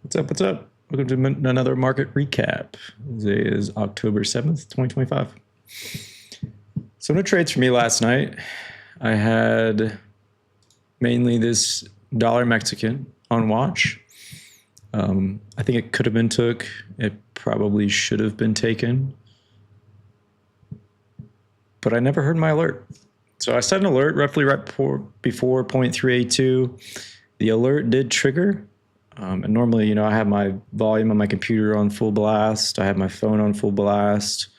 What's up? What's up? Welcome to another market recap. Today is October 7th, 2025. So, no trades for me last night. I had mainly this dollar Mexican on watch. I think it could have been took. It probably should have been taken. But I never heard my alert. So I set an alert roughly right before 0.382. The alert did trigger. And normally, I have my volume on my computer on full blast. I have my phone on full blast,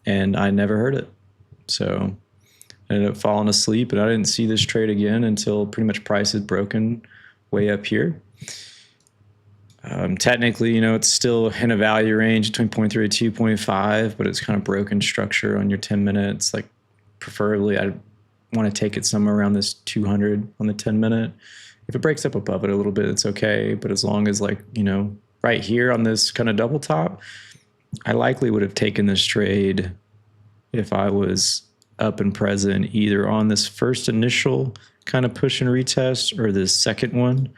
and I never heard it. So I ended up falling asleep, and I didn't see this trade again until pretty much price had broken way up here. Technically, it's still in a value range between 0.32, 0.5, but it's kind of broken structure on your 10 minutes. Like, preferably, I want to take it somewhere around this 200 on the 10 minute. If it breaks up above it a little bit, it's okay. But as long as right here on this kind of double top, I likely would have taken this trade if I was up and present either on this first initial kind of push and retest or this second one.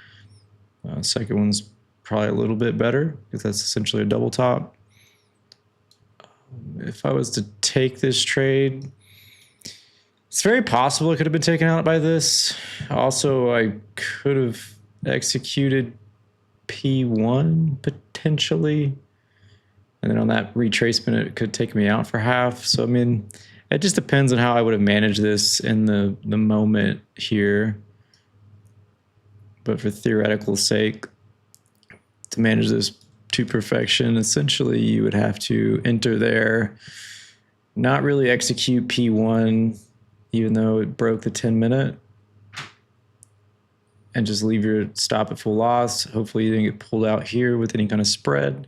Second one's probably a little bit better because that's essentially a double top. If I was to take this trade, it's very possible it could have been taken out by this. Also, I could have executed P1 potentially. And then on that retracement, it could take me out for half. So, it just depends on how I would have managed this in the moment here. But for theoretical sake, to manage this to perfection, essentially you would have to enter there, not really execute P1, even though it broke the 10 minute, and just leave your stop at full loss. Hopefully you didn't get pulled out here with any kind of spread.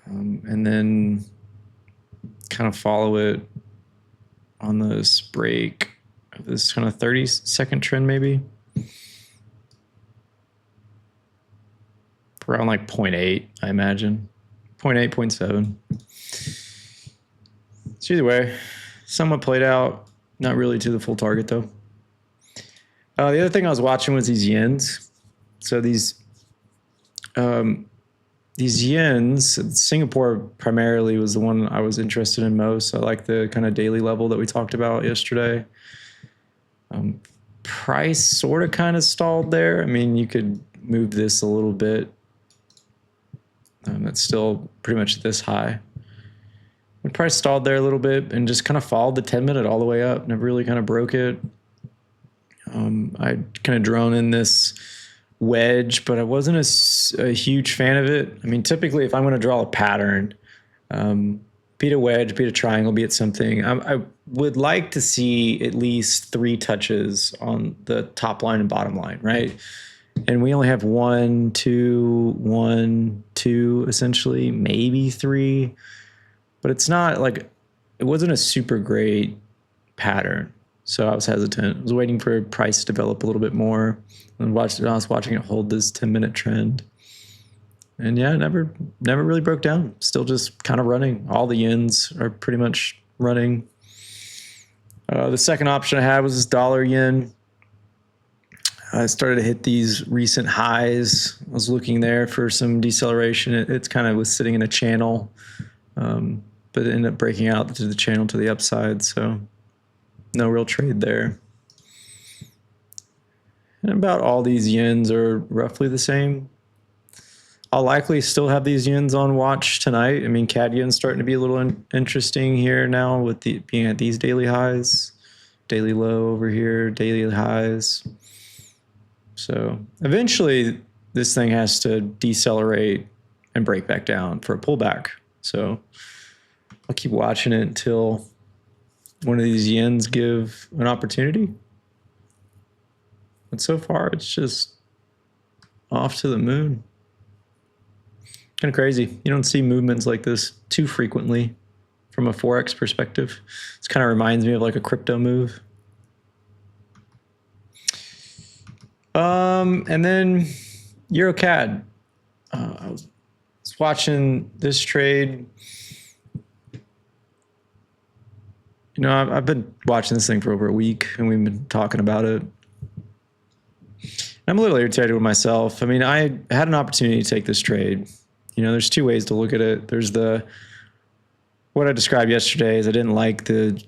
And then kind of follow it on this break of this kind of 30-second trend maybe. Around like 0.8, I imagine. 0.8, 0.7. So either way, somewhat played out. Not really to the full target, though. The other thing I was watching was these yens. So these yens, Singapore primarily was the one I was interested in most. I like the kind of daily level that we talked about yesterday. Price sort of kind of stalled there. You could move this a little bit. It's still pretty much this high. The price stalled there a little bit and just kind of followed the 10 minute all the way up. Never really kind of broke it. I kind of drone in this wedge, but I wasn't a huge fan of it. Typically if I'm going to draw a pattern, be it a wedge, be it a triangle, be it something, I would like to see at least 3 touches on the top line and bottom line, right? And we only have 1, 2, 1, 2, essentially, maybe 3. But it's not like, it wasn't a super great pattern. So I was hesitant. I was waiting for price to develop a little bit more. And I was watching it hold this 10-minute trend. And yeah, it never really broke down. Still just kind of running. All the yens are pretty much running. The second option I had was this dollar yen. I started to hit these recent highs. I was looking there for some deceleration. It's kind of was sitting in a channel, but it ended up breaking out to the channel to the upside. So no real trade there. And about all these yens are roughly the same. I'll likely still have these yens on watch tonight. CAD yen's starting to be a little interesting here now with being at these daily highs, daily low over here, daily highs. So eventually this thing has to decelerate and break back down for a pullback. So I'll keep watching it until one of these yens give an opportunity. But so far it's just off to the moon. Kind of crazy. You don't see movements like this too frequently from a Forex perspective. This kind of reminds me of like a crypto move. And then Euro CAD. I was watching this trade. I've been watching this thing for over a week, and we've been talking about it. I'm a little irritated with myself. I mean, I had an opportunity to take this trade. You know, there's two ways to look at it. There's what I described yesterday is I didn't like the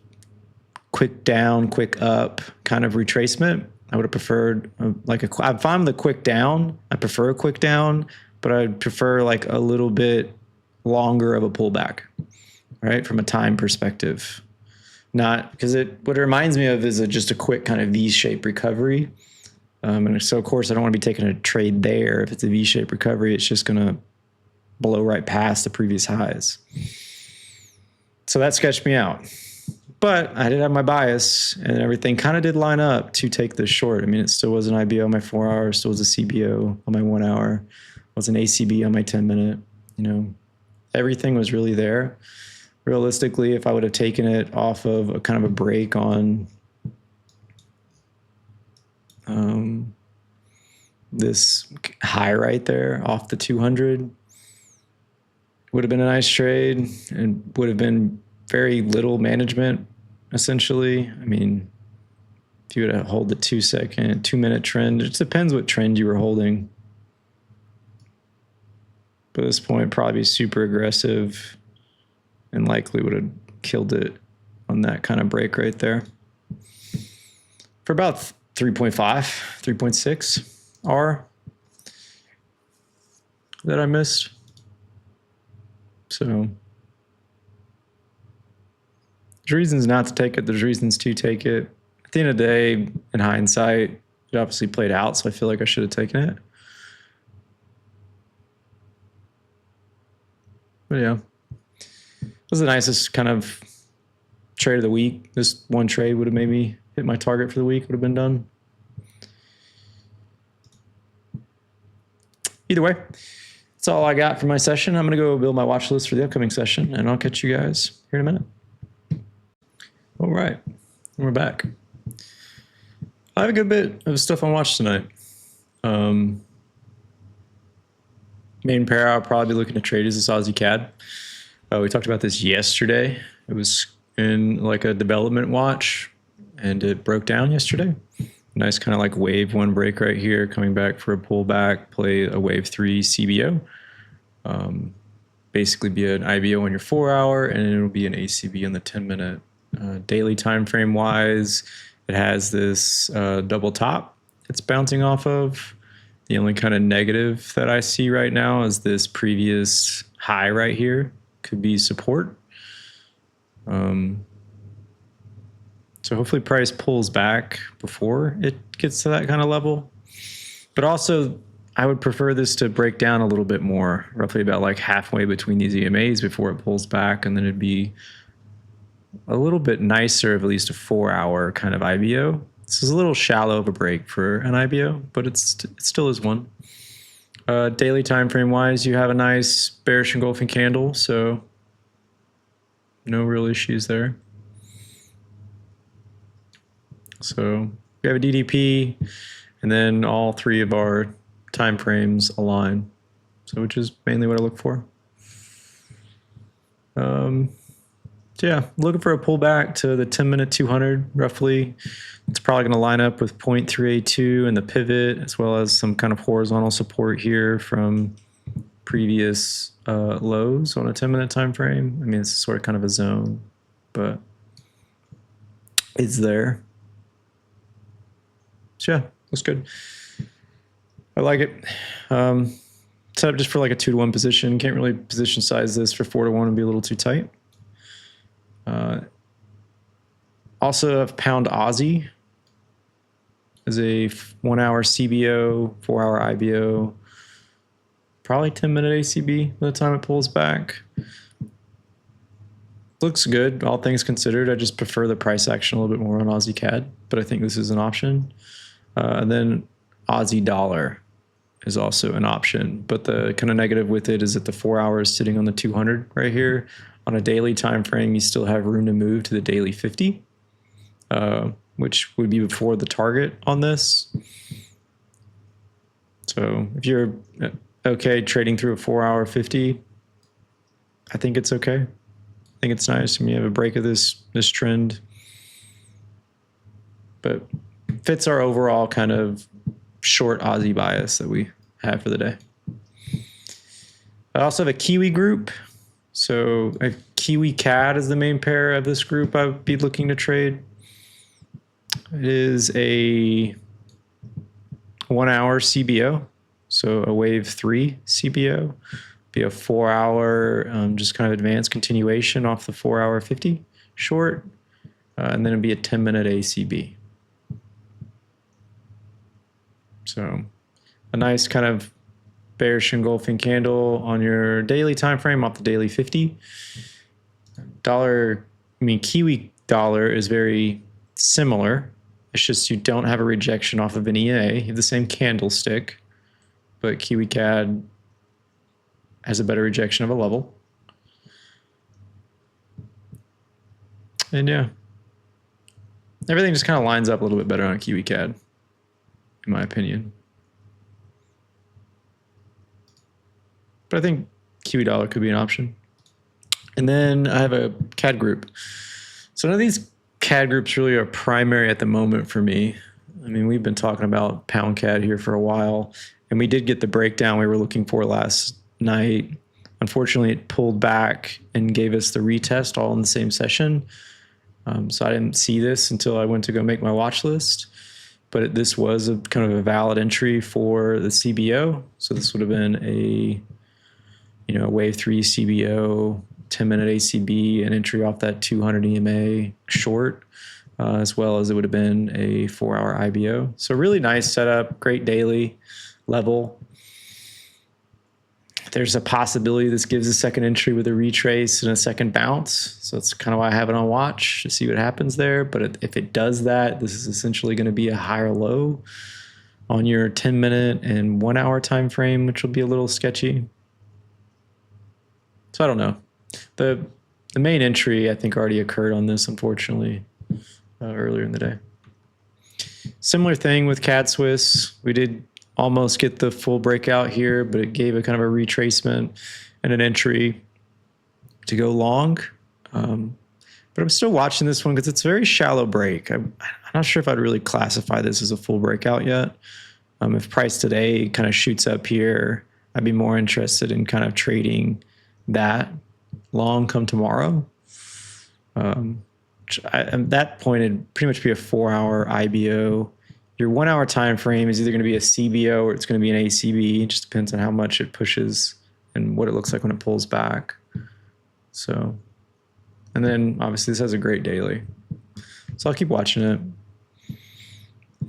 quick down, quick up kind of retracement. I would have preferred I'm fine with the quick down. I prefer a quick down, but I'd prefer like a little bit longer of a pullback, right? From a time perspective. Not because what it reminds me of is just a quick kind of V-shaped recovery. And so, of course, I don't want to be taking a trade there. If it's a V-shaped recovery, it's just going to blow right past the previous highs. So that sketched me out. But I did have my bias, and everything kind of did line up to take this short. I mean, it still was an IBO on my 4 hour, still was a CBO on my 1 hour, was an ACB on my 10 minute. You know, everything was really there. Realistically, if I would have taken it off of a kind of a break on this high right there off the 200, would have been a nice trade and would have been very little management, essentially. I mean, if you were to hold the 2-minute trend, it depends what trend you were holding. But at this point, probably super aggressive and likely would have killed it on that kind of break right there. For about 3.5, 3.6 R that I missed. So there's reasons not to take it. There's reasons to take it. At the end of the day, in hindsight, it obviously played out, so I feel like I should have taken it. But yeah, it was the nicest kind of trade of the week. This one trade would have maybe hit my target for the week, would have been done. Either way, that's all I got for my session. I'm going to go build my watch list for the upcoming session, and I'll catch you guys here in a minute. All right, we're back. I have a good bit of stuff on watch tonight. Main pair I'll probably be looking to trade is this Aussie CAD. We talked about this yesterday. It was in like a development watch, and it broke down yesterday. Nice kind of like wave one break right here, coming back for a pullback, play a wave 3 CBO. Basically be an IBO on your 4 hour, and it'll be an ACB on the 10 minute. Daily time frame wise, it has this double top it's bouncing off of. The only kind of negative that I see right now is this previous high right here could be support. So hopefully price pulls back before it gets to that kind of level. But also, I would prefer this to break down a little bit more, roughly about like halfway between these EMAs before it pulls back, and then it'd be a little bit nicer of at least a 4 hour kind of IBO. This is a little shallow of a break for an IBO, but it still is one. Daily time frame wise, you have a nice bearish engulfing candle, so no real issues there. So we have a DDP, and then all three of our time frames align, so which is mainly what I look for. So yeah, looking for a pullback to the 10-minute 200 roughly. It's probably going to line up with 0.382 and the pivot, as well as some kind of horizontal support here from previous lows on a 10-minute time frame. I mean, it's sort of kind of a zone, but it's there. So yeah, looks good. I like it. Set up just for like a 2-to-1 position. Can't really position size this for 4-to-1 and be a little too tight. Also have pound Aussie as a 1 hour CBO, 4 hour IBO, probably 10-minute ACB by the time it pulls back. Looks good, all things considered. I just prefer the price action a little bit more on Aussie CAD, but I think this is an option. And then Aussie dollar is also an option, but the kind of negative with it is that the 4 hours sitting on the 200 right here. On a daily time frame, you still have room to move to the daily 50, which would be before the target on this. So if you're okay trading through a 4 hour 50, I think it's okay. I think it's nice. I mean, you have a break of this trend, but fits our overall kind of short Aussie bias that we have for the day. I also have a Kiwi group. So a Kiwi CAD is the main pair of this group I would be looking to trade. It is a 1 hour CBO, so a wave 3 CBO, be a 4 hour just kind of advanced continuation off the 4 hour 50 short, and then it'd be a 10-minute ACB. So a nice kind of bearish engulfing candle on your daily time frame off the daily 50. Kiwi dollar is very similar. It's just you don't have a rejection off of an EA. You have the same candlestick, but Kiwi CAD has a better rejection of a level. And yeah, everything just kind of lines up a little bit better on Kiwi CAD, in my opinion. But I think Kiwi dollar could be an option. And then I have a CAD group. So none of these CAD groups really are primary at the moment for me. I mean, we've been talking about pound CAD here for a while, and we did get the breakdown we were looking for last night. Unfortunately, it pulled back and gave us the retest all in the same session. So I didn't see this until I went to go make my watch list. But this was a kind of a valid entry for the CBO. So this would have been a wave 3 CBO, 10-minute ACB, an entry off that 200 EMA short, as well as it would have been a 4-hour IBO. So really nice setup, great daily level. There's a possibility this gives a second entry with a retrace and a second bounce. So that's kind of why I have it on watch to see what happens there. But if it does that, this is essentially going to be a higher low on your 10-minute and 1-hour time frame, which will be a little sketchy. So I don't know. The main entry, I think, already occurred on this, unfortunately, earlier in the day. Similar thing with CAD Swiss. We did almost get the full breakout here, but it gave a kind of a retracement and an entry to go long. But I'm still watching this one because it's a very shallow break. I'm not sure if I'd really classify this as a full breakout yet. If price today kind of shoots up here, I'd be more interested in kind of trading that long come tomorrow. At that point, it'd pretty much be a 4-hour IBO. Your 1-hour time frame is either going to be a CBO or it's going to be an ACB. It just depends on how much it pushes and what it looks like when it pulls back. So, and then obviously this has a great daily. So I'll keep watching it.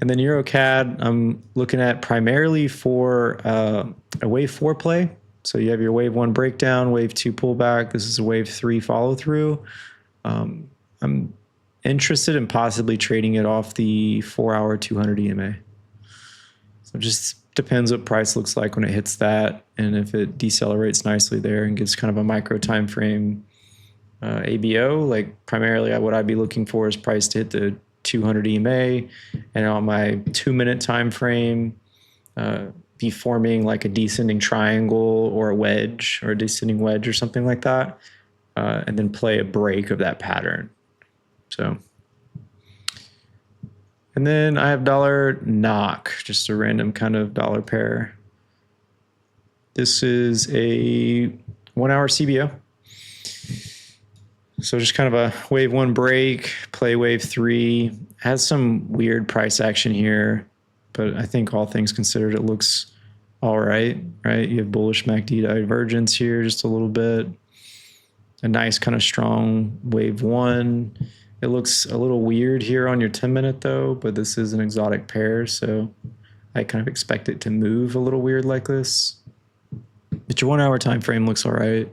And then EuroCAD, I'm looking at primarily for a wave 4 play. So you have your wave 1 breakdown, wave 2 pullback. This is a wave 3 follow through. I'm interested in possibly trading it off the 4-hour 200 EMA. So it just depends what price looks like when it hits that, and if it decelerates nicely there and gives kind of a micro time frame ABO. Like primarily what I'd be looking for is price to hit the 200 EMA, and on my 2-minute time frame, be forming like a descending triangle or a wedge or a descending wedge or something like that, and then play a break of that pattern. So, and then I have dollar NOK, just a random kind of dollar pair. This is a 1-hour CBO. So just kind of a wave 1 break, play wave 3. Has some weird price action here, but I think all things considered, it looks all right, right? You have bullish MACD divergence here just a little bit. A nice kind of strong wave 1. It looks a little weird here on your 10-minute though, but this is an exotic pair, so I kind of expect it to move a little weird like this. But your 1-hour time frame looks all right.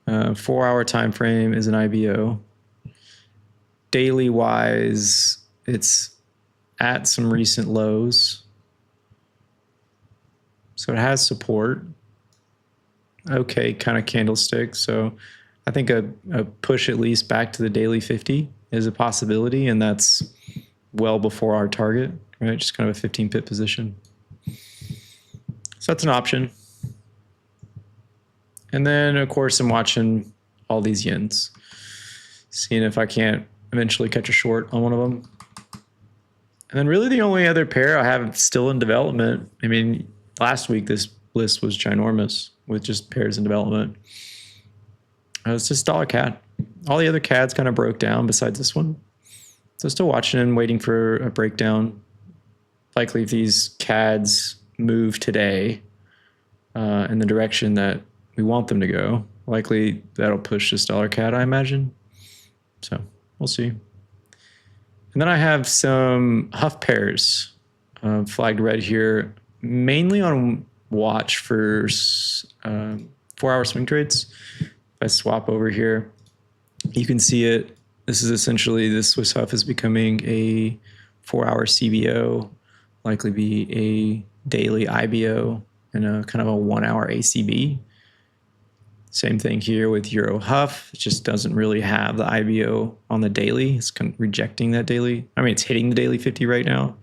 4-hour time frame is an IBO. Daily wise, it's at some recent lows. So it has support. Okay, kind of candlestick. So I think a push at least back to the daily 50 is a possibility, and that's well before our target, right? Just kind of a 15-pip position. So that's an option. And then, of course, I'm watching all these yens, seeing if I can't eventually catch a short on one of them. And then really the only other pair I have still in development. I mean, last week this list was ginormous with just pairs in development. It's just dollar CAD. All the other CADs kind of broke down besides this one. So still watching and waiting for a breakdown. Likely if these CADs move today in the direction that we want them to go, likely that'll push this dollar CAD, I imagine. So we'll see. And then I have some Huff pairs flagged red here, mainly on watch for 4-hour swing trades. If I swap over here, you can see it. This is essentially, this Swiss Huff is becoming a 4-hour CBO, likely be a daily IBO, and a kind of a 1-hour ACB. Same thing here with Euro Huff. It just doesn't really have the IBO on the daily. It's kind of rejecting that daily. I mean, it's hitting the daily 50 right now.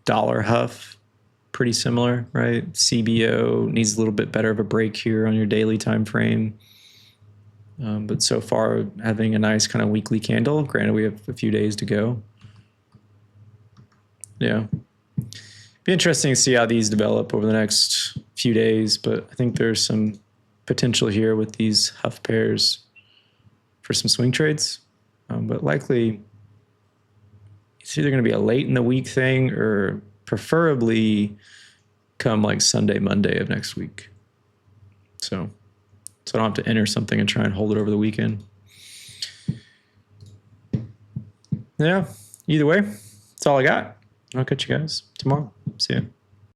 Dollar Huff, pretty similar, right? CBO needs a little bit better of a break here on your daily time frame. But so far, having a nice kind of weekly candle. Granted, we have a few days to go. Yeah. Be interesting to see how these develop over the next few days, but I think there's some potential here with these Huff pairs for some swing trades. But likely, it's either going to be a late in the week thing or preferably come like Sunday, Monday of next week. So I don't have to enter something and try and hold it over the weekend. Yeah, either way, that's all I got. I'll catch you guys tomorrow. See ya.